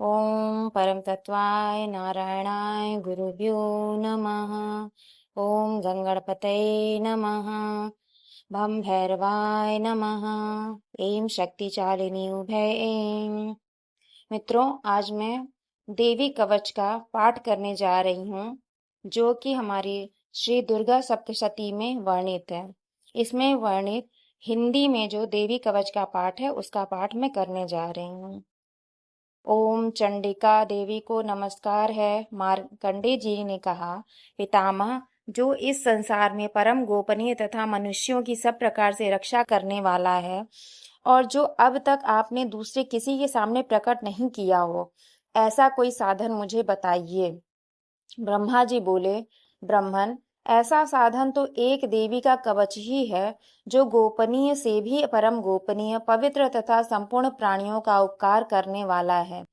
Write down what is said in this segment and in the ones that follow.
ओम परम तत्वाय नारायणाय गुरुभ्यो नमः। ओम गंगणपतये नमः। भम भैरवाय नमः। ऐं शक्तिशालिनी उभय ऐं। मित्रों, आज मैं देवी कवच का पाठ करने जा रही हूँ, जो कि हमारी श्री दुर्गा सप्तशती में वर्णित है। इसमें वर्णित हिंदी में जो देवी कवच का पाठ है, उसका पाठ मैं करने जा रही हूँ। ओम चंडिका देवी को नमस्कार है। मार्कंडे जी ने कहा, पितामह, जो इस संसार में परम गोपनीय तथा मनुष्यों की सब प्रकार से रक्षा करने वाला है, और जो अब तक आपने दूसरे किसी के सामने प्रकट नहीं किया हो, ऐसा कोई साधन मुझे बताइए। ब्रह्मा जी बोले, ब्रह्मन, ऐसा साधन तो एक देवी का कवच ही है, जो गोपनीय से भी परम गोपनीय, पवित्र तथा संपूर्ण प्राणियों का उपकार करने वाला है।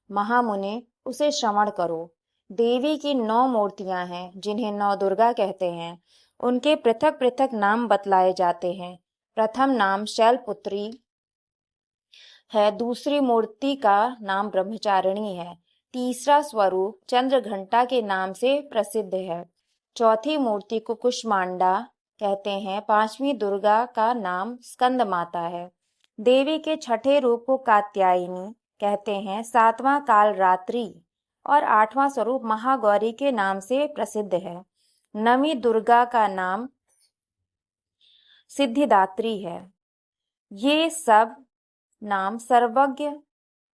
महामुने, उसे श्रवण करो। देवी की 9 मूर्तियां हैं, जिन्हें 9 दुर्गा कहते हैं। उनके पृथक पृथक नाम बतलाए जाते हैं। प्रथम नाम शैलपुत्री है, दूसरी मूर्ति का नाम ब्रह्मचारिणी है, तीसरा स्वरूप चंद्र घंटा के नाम से प्रसिद्ध है, चौथी मूर्ति को कुष्मांडा कहते हैं, पांचवी दुर्गा का नाम स्कंद माता है, देवी के छठे रूप को कात्यायनी कहते हैं, सातवां काल रात्रि और आठवां स्वरूप महागौरी के नाम से प्रसिद्ध है। नवी दुर्गा का नाम सिद्धिदात्री है। ये सब नाम सर्वज्ञ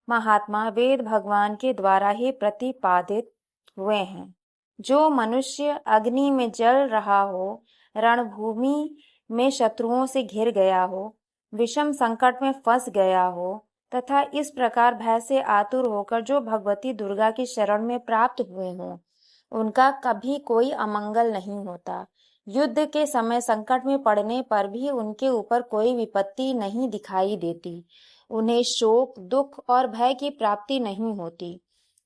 महात्मा वेद भगवान के द्वारा ही प्रतिपादित हुए हैं। जो मनुष्य अग्नि में जल रहा हो, रणभूमि में शत्रुओं से घिर गया हो, विषम संकट में फंस गया हो तथा इस प्रकार भय से आतुर होकर जो भगवती दुर्गा की शरण में प्राप्त हुए हों, उनका कभी कोई अमंगल नहीं होता। युद्ध के समय संकट में पड़ने पर भी उनके ऊपर कोई विपत्ति नहीं दिखाई देती। उन्हें शोक, दुख और भय की प्राप्ति नहीं होती।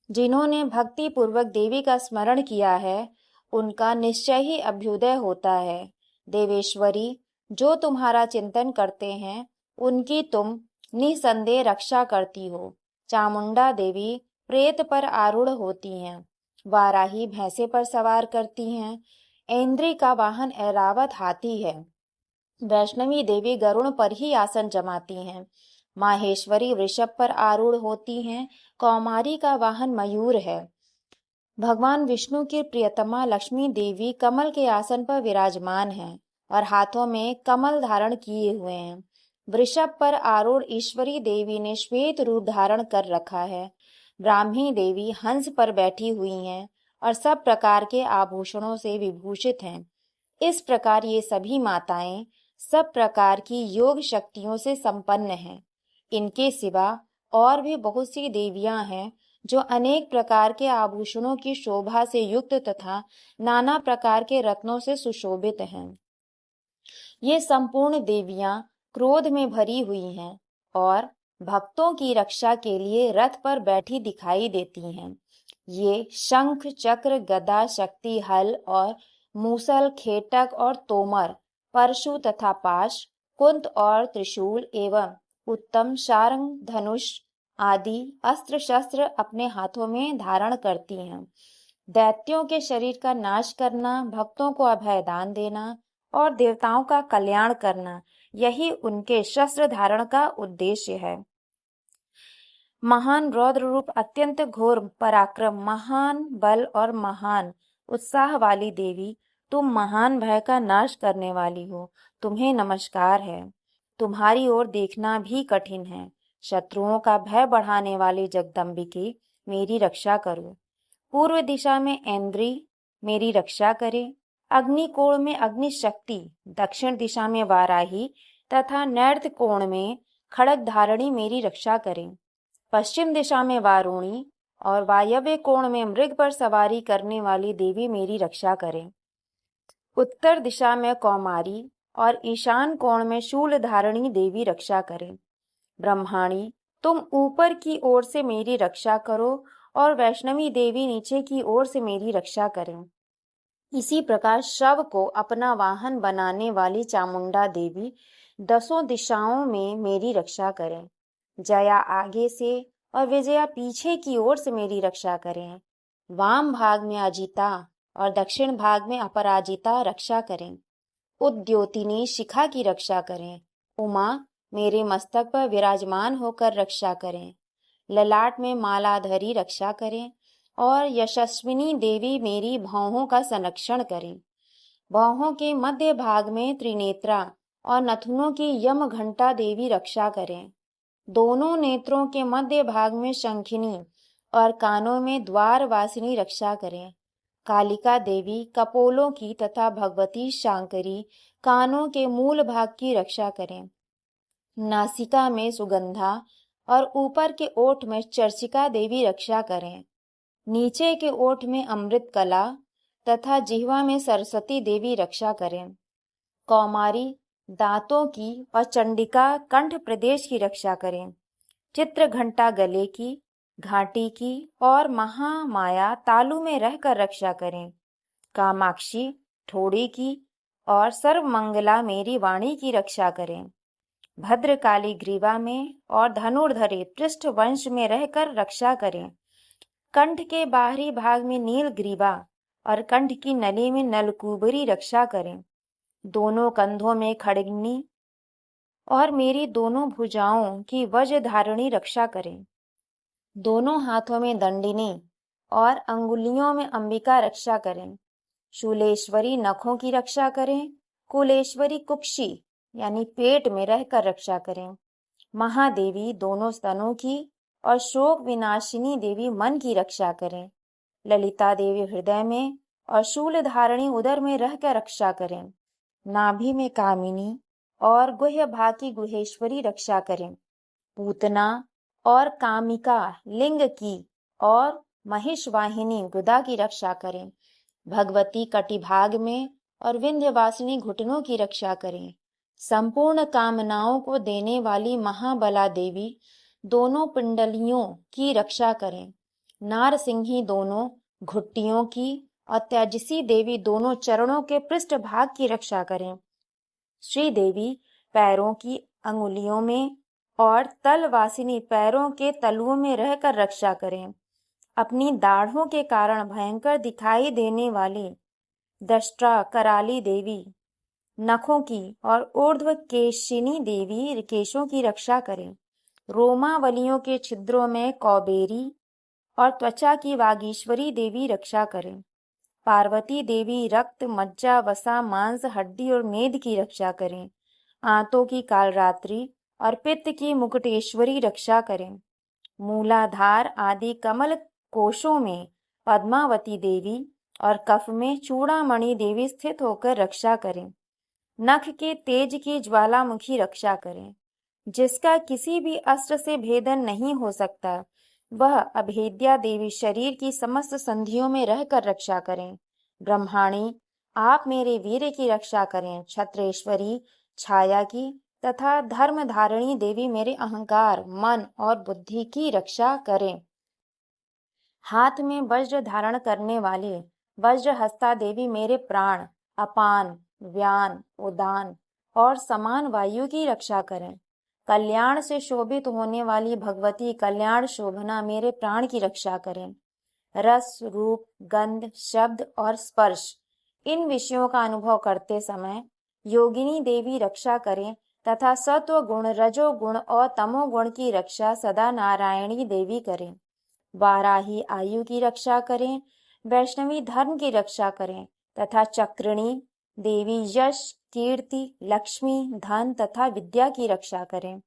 जिन्होंने भक्ति पूर्वक देवी का स्मरण किया है, उनका निश्चय ही अभ्युदय होता है। देवेश्वरी, जो तुम्हारा चिंतन करते हैं, उनकी तुम निसंदेह रक्षा करती हो। चामुंडा देवी प्रेत पर आरूढ़ होती हैं, वाराही भैंसे पर सवार करती हैं, ऐन्द्री का वाहन ऐरावत हाथी है, वैष्णवी देवी गरुड़ पर ही आसन जमाती हैं, माहेश्वरी वृषभ पर आरूढ़ होती हैं, कौमारी का वाहन मयूर है। भगवान विष्णु की प्रियतमा लक्ष्मी देवी कमल के आसन पर विराजमान हैं और हाथों में कमल धारण किए हुए हैं। वृषभ पर आरूढ़ ईश्वरी देवी ने श्वेत रूप धारण कर रखा है। ब्राह्मी देवी हंस पर बैठी हुई हैं और सब प्रकार के आभूषणों से विभूषित हैं। इस प्रकार ये सभी माताएं सब प्रकार की योग शक्तियों से संपन्न हैं। इनके सिवा और भी बहुत सी देवियां हैं, जो अनेक प्रकार के आभूषणों की शोभा से युक्त तथा नाना प्रकार के रत्नों से सुशोभित हैं। ये संपूर्ण देवियां क्रोध में भरी हुई हैं और भक्तों की रक्षा के लिए रथ पर बैठी दिखाई देती हैं। ये शंख, चक्र, गदा, शक्ति, हल और मूसल, खेटक और तोमर, परशु तथा पाश, कुंत और त्रिशूल एवं उत्तम शार्ंग, धनुष आदि अस्त्र शस्त्र अपने हाथों में धारण करती हैं। दैत्यों के शरीर का नाश करना, भक्तों को अभय दान देना और देवताओं का कल्याण करना, यही उनके शस्त्र धारण का उद्देश्य है। महान रौद्र रूप, अत्यंत घोर पराक्रम, महान बल और महान उत्साह वाली देवी, तुम महान भय का नाश करने वाली हो। तुम्हें नमस्कार है। तुम्हारी ओर देखना भी कठिन है। शत्रुओं का भय बढ़ाने वाली जगदम्बिके, मेरी रक्षा करो। पूर्व दिशा में ऐन्द्री मेरी रक्षा करे। अग्निकोण में अग्नि शक्ति, दक्षिण दिशा में वाराही तथा नैर्त कोण में खड़ग धारणी मेरी रक्षा करें। पश्चिम दिशा में वारुणी और वायव्य कोण में मृग पर सवारी करने वाली देवी मेरी रक्षा करें। उत्तर दिशा में कौमारी और ईशान कोण में शूल धारणी देवी रक्षा करें। ब्रह्माणी, तुम ऊपर की ओर से मेरी रक्षा करो और वैष्णवी देवी नीचे की ओर से मेरी रक्षा करें। इसी प्रकार शव को अपना वाहन बनाने वाली चामुंडा देवी 10 दिशाओं में मेरी रक्षा करें। जया आगे से और विजया पीछे की ओर से मेरी रक्षा करें। वाम भाग में अजिता और दक्षिण भाग में अपराजिता रक्षा करें। उद्योतिनी शिखा की रक्षा करें। उमा मेरे मस्तक पर विराजमान होकर रक्षा करें। ललाट में मालाधरी रक्षा करें और यशस्विनी देवी मेरी भौहों का संरक्षण करें। भौहों के मध्य भाग में त्रिनेत्रा और नथुनों की यम घंटा देवी रक्षा करें। दोनों नेत्रों के मध्य भाग में शंखिनी और कानों में द्वार वासिनी रक्षा करें। कालिका देवी कपोलों की तथा भगवती शांकरी कानों के मूल भाग की रक्षा करें। नासिका में सुगंधा और ऊपर के ओठ में चर्चिका देवी रक्षा करें। नीचे के ओठ में अमृत कला तथा जिह्वा में सरस्वती देवी रक्षा करें। कौमारी दांतों की और चंडिका कंठ प्रदेश की रक्षा करें। चित्र घंटा गले की, घाटी की और महामाया तालु में रहकर रक्षा करें। कामाक्षी ठोड़ी की और सर्वमंगला मेरी वाणी की रक्षा करें। भद्रकाली ग्रीवा में और धनुर्धरे पृष्ठ वंश में रहकर रक्षा करें। कंठ के बाहरी भाग में नील ग्रीवा और कंठ की नली में नलकूबरी रक्षा करें। दोनों कंधों में खड़गनी और मेरी दोनों भुजाओं की वज्र धारणी रक्षा करें। दोनों हाथों में दंडिनी और अंगुलियों में अंबिका रक्षा करें। शूलेश्वरी नखों की रक्षा करें। कुलेश्वरी कुक्षी यानी पेट में रहकर रक्षा करें। महादेवी दोनों स्तनों की और शोक विनाशिनी देवी मन की रक्षा करें। ललिता देवी हृदय में और शूल धारणी उदर में रहकर रक्षा करें। नाभि में कामिनी और गुह्य भाग की गुहेश्वरी रक्षा करें। पूतना और कामिका लिंग की और महिषवाहिनी गुदा की रक्षा करें। भगवती कटिभाग में और विंध्यवासिनी घुटनों की रक्षा करें। संपूर्ण कामनाओं को देने वाली महाबला देवी दोनों पिंडलियों की रक्षा करें। नारसिंही दोनों घुट्टियों की और तेजसी देवी दोनों चरणों के पृष्ठ भाग की रक्षा करें। श्री देवी पैरों की अंगुलियों में और तलवासिनी पैरों के तलुओं में रहकर रक्षा करें। अपनी दाढ़ों के कारण भयंकर दिखाई देने वाली दष्ट्रा कराली देवी नखों की और ऊर्ध्व केशिनी देवी केशों की रक्षा करें। रोमावलियों के छिद्रों में कौबेरी और त्वचा की वागीश्वरी देवी रक्षा करें। पार्वती देवी रक्त मज्जा वसा मांस हड्डी और मेद की रक्षा करें। आंतों की कालरात्रि और पित्त की मुकुटेश्वरी रक्षा करें। मूलाधार आदि कमल कोशों में पद्मावती देवी और कफ में चूड़ामणि देवी स्थित होकर रक्षा करें। नख के तेज की ज्वालामुखी रक्षा करें। जिसका किसी भी अस्त्र से भेदन नहीं हो सकता, वह अभेद्या देवी शरीर की समस्त संधियों में रहकर रक्षा करें। ब्रह्माणी आप मेरे वीर की रक्षा करें। छत्रेश्वरी छाया की तथा धर्मधारिणी देवी मेरे अहंकार मन और बुद्धि की रक्षा करें। हाथ में वज्र धारण करने वाली वज्रहस्ता देवी मेरे प्राण अपान व्यान उदान और समान वायु की रक्षा करें। कल्याण से शोभित होने वाली भगवती कल्याण शोभना मेरे प्राण की रक्षा करें। रस रूप गंध शब्द और स्पर्श इन विषयों का अनुभव करते समय योगिनी देवी रक्षा करें तथा सत्व गुण रजो गुण और तमो गुण की रक्षा सदा नारायणी देवी करें। वाराही आयु की रक्षा करें। वैष्णवी धर्म की रक्षा करें तथा चक्रिणी देवी यश कीर्ति लक्ष्मी धन तथा विद्या की रक्षा करें।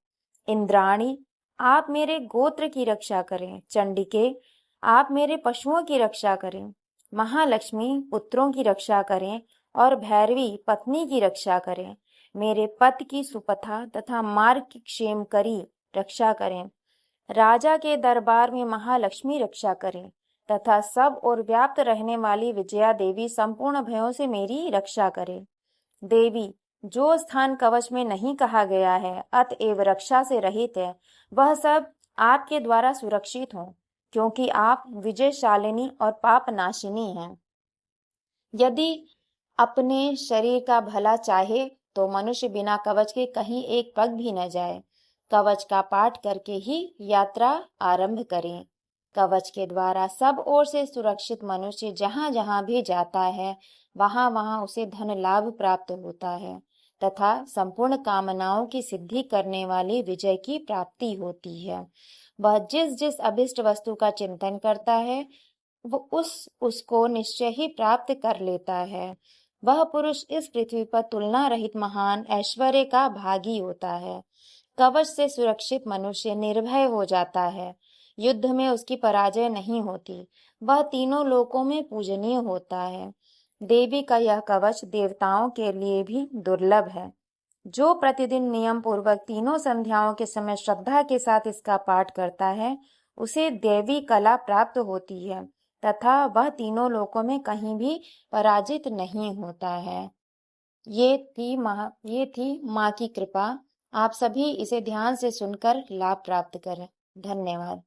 इंद्राणी आप मेरे गोत्र की रक्षा करें। चंडिके आप मेरे पशुओं की रक्षा करें। महालक्ष्मी पुत्रों की रक्षा करें और भैरवी पत्नी की रक्षा करें। मेरे पति की सुपथा तथा मार्ग की क्षेम करी रक्षा करें। राजा के दरबार में महालक्ष्मी रक्षा करें तथा सब और व्याप्त रहने वाली विजया देवी संपूर्ण भयों से मेरी रक्षा करे। देवी जो स्थान कवच में नहीं कहा गया है अतएव रक्षा से रहित है, वह सब आपके द्वारा सुरक्षित हो, क्योंकि आप विजयशालिनी और पापनाशिनी हैं। यदि अपने शरीर का भला चाहे तो मनुष्य बिना कवच के कहीं एक पग भी न जाए, कवच का पाठ करके ही यात्रा आरंभ करें। कवच के द्वारा सब ओर से सुरक्षित मनुष्य जहाँ जहाँ भी जाता है, वहाँ वहाँ उसे धन लाभ प्राप्त होता है तथा संपूर्ण कामनाओं की सिद्धि करने वाली विजय की प्राप्ति होती है। वह जिस जिस अभिष्ट वस्तु का चिंतन करता है, वो उसको निश्चय ही प्राप्त कर लेता है। वह पुरुष इस पृथ्वी पर तुलना रहित महान ऐश्वर्य का भागी होता है। कवच से सुरक्षित मनुष्य निर्भय हो जाता है। युद्ध में उसकी पराजय नहीं होती। वह तीनों लोकों में पूजनीय होता है। देवी का यह कवच देवताओं के लिए भी दुर्लभ है। जो प्रतिदिन नियम पूर्वक तीनों संध्याओं के समय श्रद्धा के साथ इसका पाठ करता है, उसे देवी कला प्राप्त होती है तथा वह तीनों लोकों में कहीं भी पराजित नहीं होता है। ये थी माँ की कृपा। आप सभी इसे ध्यान से सुनकर लाभ प्राप्त करें। धन्यवाद।